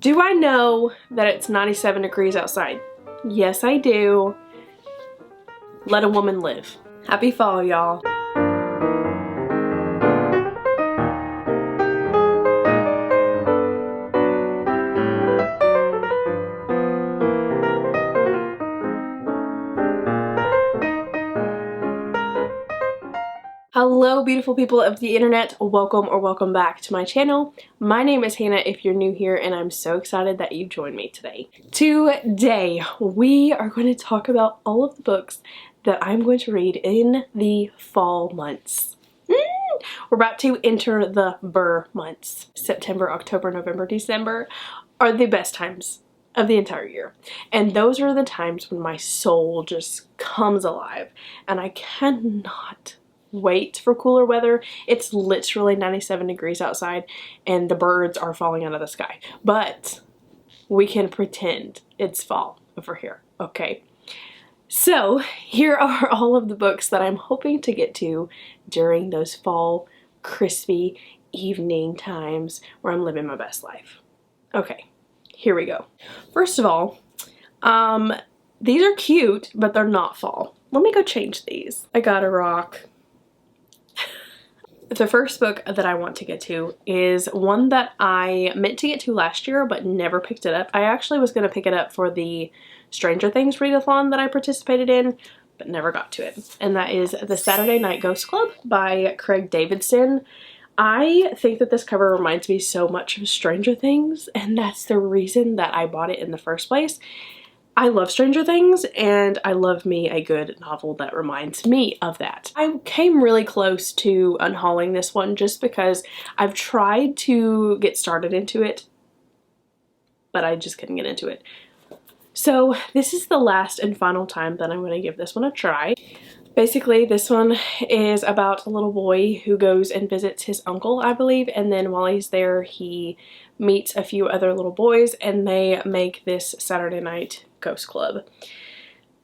Do I know that it's 97 degrees outside? Yes, I do. Let a woman live. Happy fall, y'all. Hello beautiful people of the internet, welcome or welcome back to my channel. My name is Hannah if you're new here, and I'm so excited that you joined me today. Today we are going to talk about all of the books that I'm going to read in the fall months. We're about to enter the Burr months. September, October, November, December are the best times of the entire year. And those are the times when my soul just comes alive and I cannot wait for cooler weather. It's literally 97 degrees outside and the birds are falling out of the sky. But we can pretend it's fall over here, okay? So here are all of the books that I'm hoping to get to during those fall crispy evening times where I'm living my best life. Okay, here we go. First of all, these are cute, but they're not fall. Let me go change these. I got a rock. The first book that I want to get to is one that I meant to get to last year but never picked it up. I actually was going to pick it up for the Stranger Things readathon that I participated in, but never got to it. And that is The Saturday Night Ghost Club by Craig Davidson. I think that this cover reminds me so much of Stranger Things, and that's the reason that I bought it in the first place. I love Stranger Things, and I love me a good novel that reminds me of that. I came really close to unhauling this one just because I've tried to get started into it, but I just couldn't get into it. So this is the last and final time that I'm going to give this one a try. Basically, this one is about a little boy who goes and visits his uncle, I believe, and then while he's there, he meets a few other little boys, and they make this Saturday night ghost club.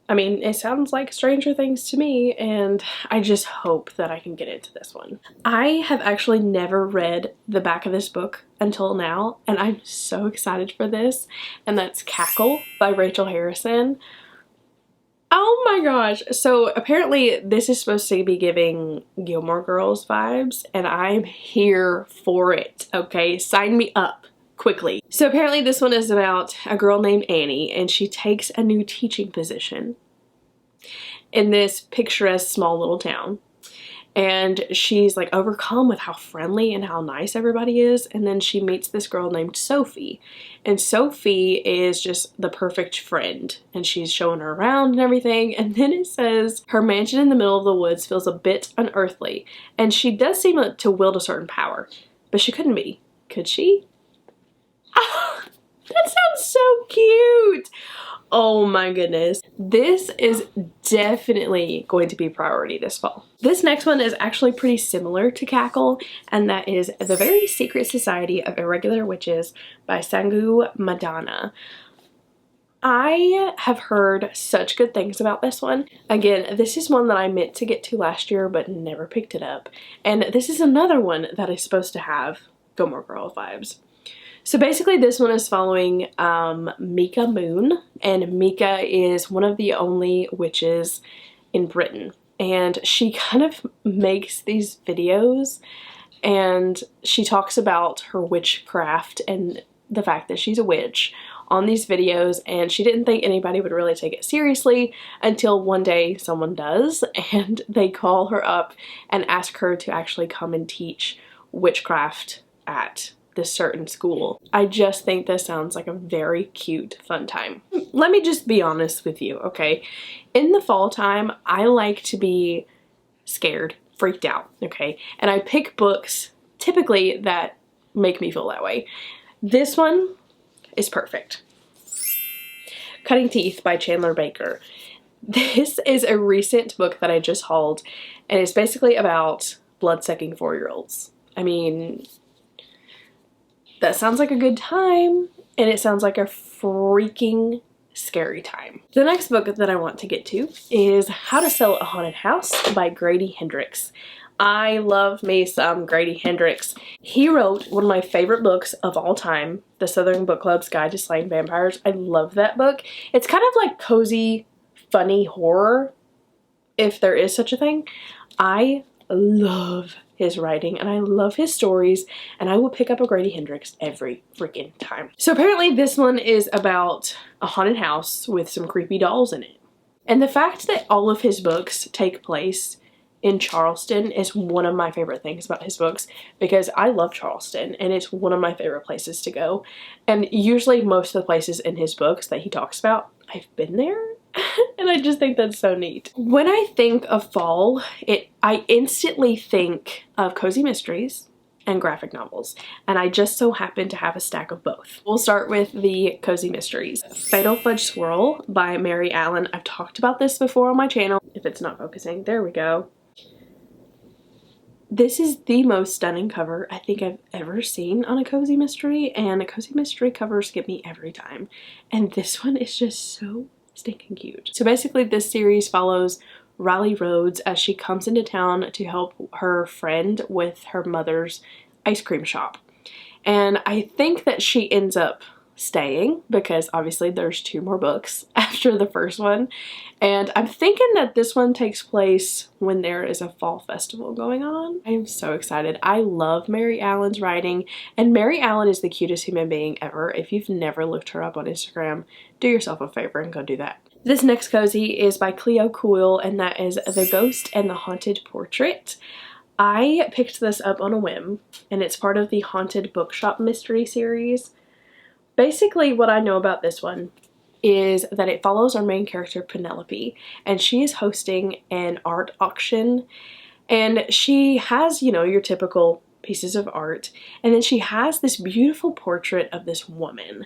I mean, it sounds like Stranger Things to me, and I just hope that I can get into this one. I have actually never read the back of this book until now, and I'm so excited for this, and that's Cackle by Rachel Harrison. Oh my gosh. So apparently this is supposed to be giving Gilmore Girls vibes, and I'm here for it, okay? Sign me up quickly. So apparently this one is about a girl named Annie, and she takes a new teaching position in this picturesque small little town. And she's like overcome with how friendly and how nice everybody is. And then she meets this girl named Sophie. And Sophie is just the perfect friend. And she's showing her around and everything. And then it says, her mansion in the middle of the woods feels a bit unearthly. And she does seem to wield a certain power. But she couldn't be. Could she? Ah, that sounds so cute. Oh my goodness. This is definitely going to be priority this fall. This next one is actually pretty similar to Cackle, and that is The Very Secret Society of Irregular Witches by Sangu Madana. I have heard such good things about this one. Again, this is one that I meant to get to last year but never picked it up. And this is another one that is supposed to have Gilmore Girl vibes. So basically this one is following Mika Moon, and Mika is one of the only witches in Britain, and she kind of makes these videos and she talks about her witchcraft and the fact that she's a witch on these videos, and she didn't think anybody would really take it seriously until one day someone does, and they call her up and ask her to actually come and teach witchcraft at this certain school. I just think this sounds like a very cute, fun time. Let me just be honest with you, okay? In the fall time, I like to be scared, freaked out, okay? And I pick books typically that make me feel that way. This one is perfect. Cutting Teeth by Chandler Baker. This is a recent book that I just hauled, and it's basically about blood-sucking 4-year-olds. I mean, that sounds like a good time, and it sounds like a freaking scary time. The next book that I want to get to is How to Sell a Haunted House by Grady Hendrix. I love me some Grady Hendrix. He wrote one of my favorite books of all time, The Southern Book Club's Guide to Slaying Vampires. I love that book. It's kind of like cozy, funny horror, if there is such a thing. I love his writing and I love his stories, and I will pick up a Grady Hendrix every freaking time. So apparently this one is about a haunted house with some creepy dolls in it. And the fact that all of his books take place in Charleston is one of my favorite things about his books, because I love Charleston and it's one of my favorite places to go. And usually most of the places in his books that he talks about, I've been there. And I just think that's so neat. When I think of fall, I instantly think of cozy mysteries and graphic novels, and I just so happen to have a stack of both. We'll start with the cozy mysteries. Fatal Fudge Swirl by Mary Allen. I've talked about this before on my channel. If it's not focusing, there we go. This is the most stunning cover I think I've ever seen on a cozy mystery, and cozy mystery covers get me every time. And this one is just so stinking cute. So basically this series follows Riley Rhodes as she comes into town to help her friend with her mother's ice cream shop. And I think that she ends up staying, because obviously there's 2 more books after the first one. And I'm thinking that this one takes place when there is a fall festival going on. I am so excited. I love Mary Allen's writing, and Mary Allen is the cutest human being ever. If you've never looked her up on Instagram, do yourself a favor and go do that. This next cozy is by Cleo Coyle, and that is The Ghost and the Haunted Portrait. I picked this up on a whim, and it's part of the Haunted Bookshop Mystery series. Basically, what I know about this one is that it follows our main character, Penelope, and she is hosting an art auction, and she has, you know, your typical pieces of art, and then she has this beautiful portrait of this woman,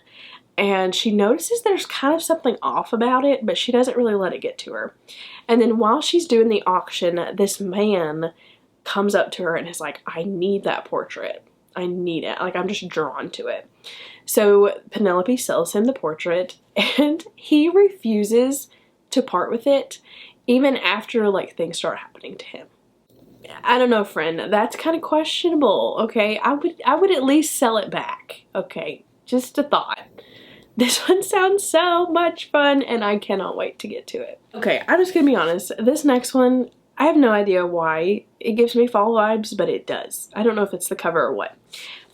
and she notices there's kind of something off about it, but she doesn't really let it get to her. And then while she's doing the auction, this man comes up to her and is like, I need that portrait. I need it. Like, I'm just drawn to it. So Penelope sells him the portrait, and he refuses to part with it even after like things start happening to him. I don't know, friend, that's kind of questionable. Okay, I would at least sell it back. Okay, just a thought. This one sounds so much fun, and I cannot wait to get to it. Okay, I'm just gonna be honest. This next one, I have no idea why it gives me fall vibes, but it does. I don't know if it's the cover or what.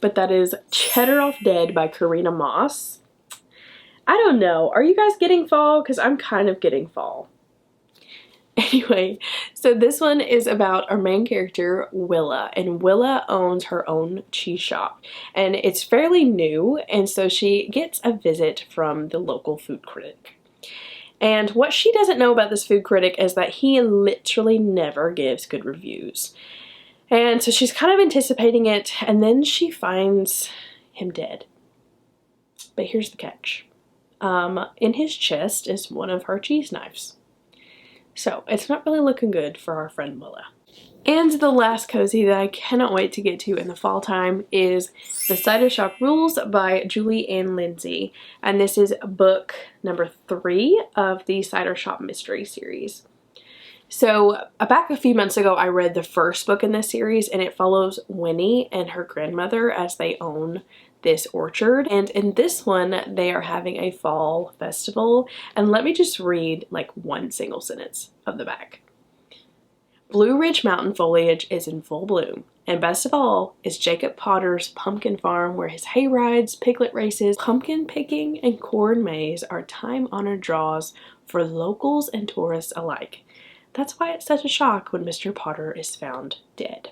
But that is Cheddar Off Dead by Karina Moss. I don't know. Are you guys getting fall? Because I'm kind of getting fall. Anyway, so this one is about our main character, Willa. And Willa owns her own cheese shop. And it's fairly new, and so she gets a visit from the local food critic. And what she doesn't know about this food critic is that he literally never gives good reviews. And so she's kind of anticipating it, and then she finds him dead. But here's the catch. In his chest is one of her cheese knives. So it's not really looking good for our friend Willa. And the last cozy that I cannot wait to get to in the fall time is The Cider Shop Rules by Julie Ann Lindsay. And this is book number 3 of the Cider Shop Mystery series. So back a few months ago, I read the first book in this series, and it follows Winnie and her grandmother as they own this orchard. And in this one, they are having a fall festival. And let me just read like one single sentence of the back. Blue Ridge mountain foliage is in full bloom. And best of all is Jacob Potter's pumpkin farm, where his hay rides, piglet races, pumpkin picking, and corn maze are time-honored draws for locals and tourists alike. That's why it's such a shock when Mr. Potter is found dead.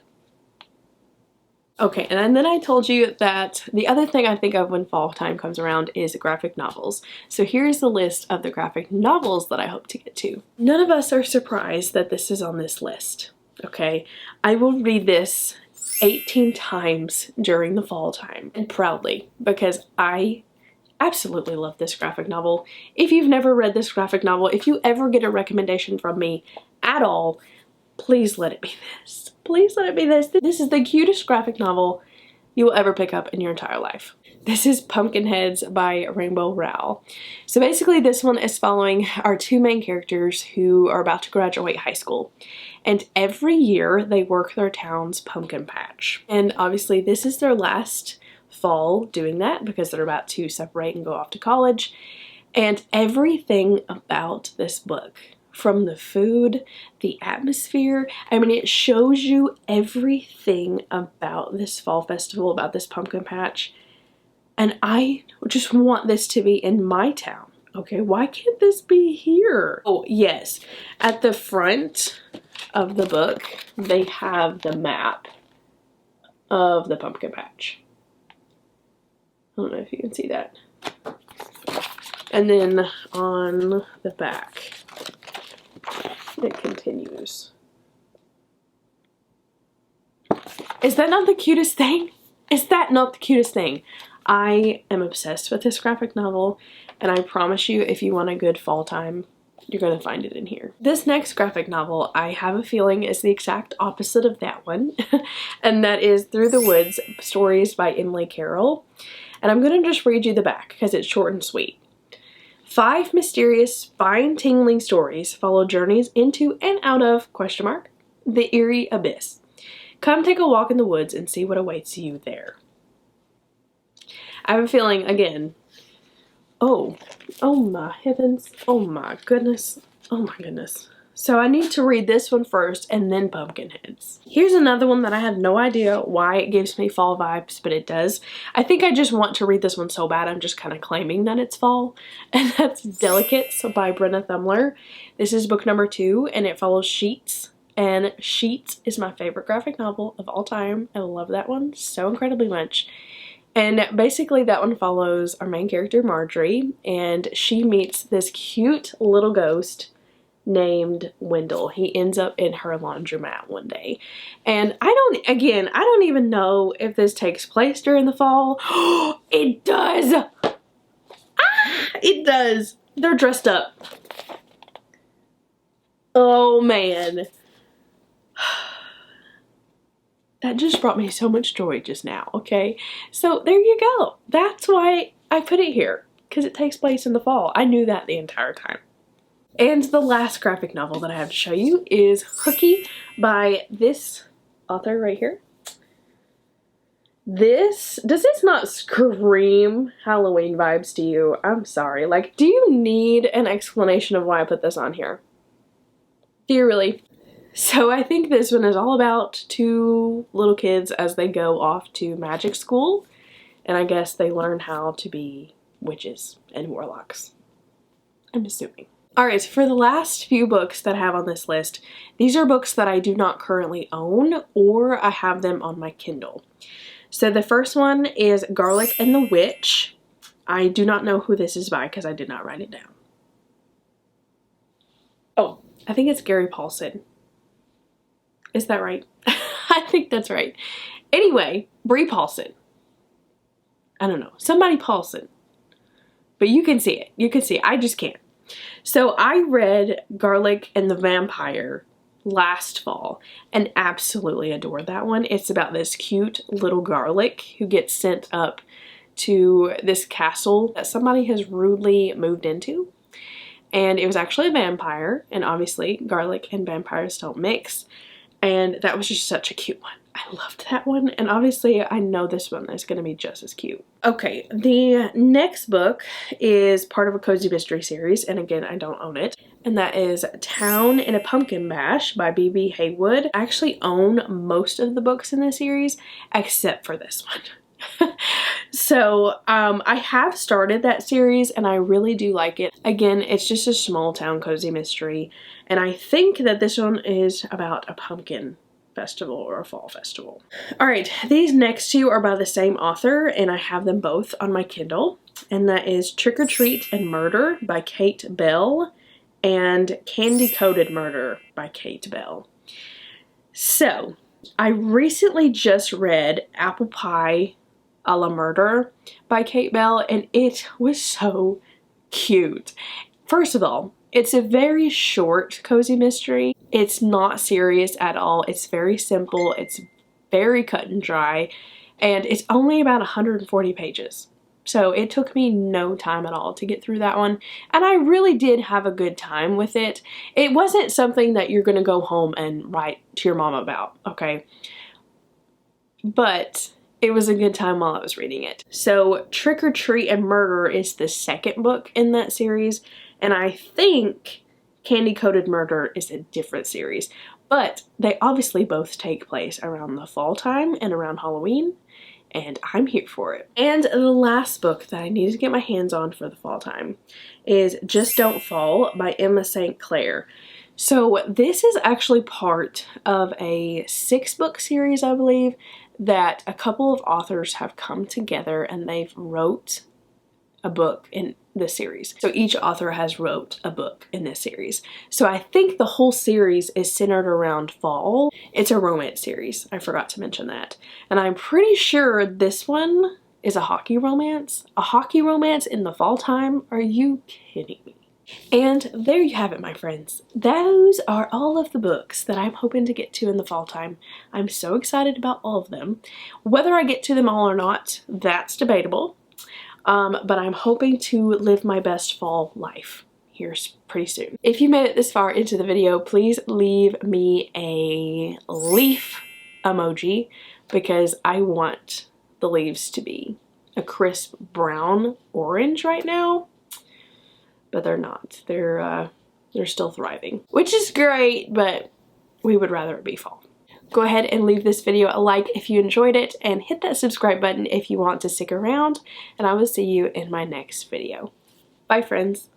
Okay, and then I told you that the other thing I think of when fall time comes around is graphic novels. So here's the list of the graphic novels that I hope to get to. None of us are surprised that this is on this list, okay? I will read this 18 times during the fall time, and proudly, because I absolutely love this graphic novel. If you've never read this graphic novel, if you ever get a recommendation from me at all, please let it be this. Please let it be this. This is the cutest graphic novel you will ever pick up in your entire life. This is Pumpkinheads by Rainbow Rowell. So basically this one is following our two main characters who are about to graduate high school. And every year they work their town's pumpkin patch. And obviously this is their last fall doing that because they're about to separate and go off to college. And everything about this book, from the food, the atmosphere, I mean, it shows you everything about this fall festival, about this pumpkin patch. And I just want this to be in my town. Okay, why can't this be here? Oh, yes. At the front of the book, they have the map of the pumpkin patch. I don't know if you can see that. And then on the back, it continues. Is that not the cutest thing? Is that not the cutest thing? I am obsessed with this graphic novel, and I promise you, if you want a good fall time, you're going to find it in here. This next graphic novel, I have a feeling, is the exact opposite of that one, and that is Through the Woods, Stories by Emily Carroll. And I'm going to just read you the back, because it's short and sweet. 5 mysterious, spine-tingling stories follow journeys into and out of, the eerie abyss. Come take a walk in the woods and see what awaits you there. I have a feeling, again, oh my heavens, oh my goodness. So I need to read this one first and then Pumpkinheads. Here's another one that I have no idea why it gives me fall vibes, but it does. I think I just want to read this one so bad I'm just kind of claiming that it's fall. And that's Delicates by Brenna Thumler. This is book number 2 and it follows Sheets. And Sheets is my favorite graphic novel of all time. I love that one so incredibly much. And basically that one follows our main character Marjorie, and she meets this cute little ghost named Wendell. He ends up in her laundromat one day. And I don't even know if this takes place during the fall. It does! It does! They're dressed up. Oh man. That just brought me so much joy just now, okay? So there you go. That's why I put it here, because it takes place in the fall. I knew that the entire time. And the last graphic novel that I have to show you is Hooky by this author right here. Does this not scream Halloween vibes to you? I'm sorry. Like, do you need an explanation of why I put this on here? Do you really? So I think this one is all about 2 little kids as they go off to magic school, and I guess they learn how to be witches and warlocks. I'm assuming. Alright, so for the last few books that I have on this list, these are books that I do not currently own, or I have them on my Kindle. So the first one is Garlic and the Witch. I do not know who this is by because I did not write it down. Oh, I think it's Gary Paulson. Is that right? I think that's right. Anyway, Brie Paulson. I don't know. Somebody Paulson. But you can see it. You can see it. I just can't. So I read Garlic and the Vampire last fall and absolutely adored that one. It's about this cute little garlic who gets sent up to this castle that somebody has rudely moved into. And it was actually a vampire, and obviously garlic and vampires don't mix. And that was just such a cute one. I loved that one, and obviously I know this one is going to be just as cute. Okay, the next book is part of a cozy mystery series, and again, I don't own it. And that is Town in a Pumpkin Bash by B.B. Haywood. I actually own most of the books in this series, except for this one. So I have started that series and I really do like it. Again, it's just a small town cozy mystery, and I think that this one is about a pumpkin festival or a fall festival. Alright, these next 2 are by the same author and I have them both on my Kindle, and that is Trick or Treat and Murder by Kate Bell and Candy Coated Murder by Kate Bell. So I recently just read Apple Pie a la Murder by Kate Bell, and it was so cute. First of all, it's a very short cozy mystery. It's not serious at all. It's very simple. It's very cut and dry, and it's only about 140 pages. So it took me no time at all to get through that one, and I really did have a good time with it. It wasn't something that you're gonna go home and write to your mom about, okay? But it was a good time while I was reading it. So Trick or Treat and Murder is the second book in that series, and I think Candy Coated Murder is a different series. But they obviously both take place around the fall time and around Halloween, and I'm here for it. And the last book that I needed to get my hands on for the fall time is Just Don't Fall by Emma St. Clair. So this is actually part of a 6-book series, I believe, that a couple of authors have come together and they've wrote a book in this series. So each author has wrote a book in this series. So I think the whole series is centered around fall. It's a romance series. I forgot to mention that. And I'm pretty sure this one is a hockey romance. A hockey romance in the fall time? Are you kidding me? And there you have it, my friends. Those are all of the books that I'm hoping to get to in the fall time. I'm so excited about all of them. Whether I get to them all or not, that's debatable. But I'm hoping to live my best fall life here pretty soon. If you made it this far into the video, please leave me a leaf emoji because I want the leaves to be a crisp brown orange right now, but they're not. They're still thriving, which is great, but we would rather it be fall. Go ahead and leave this video a like if you enjoyed it, and hit that subscribe button if you want to stick around, and I will see you in my next video. Bye, friends.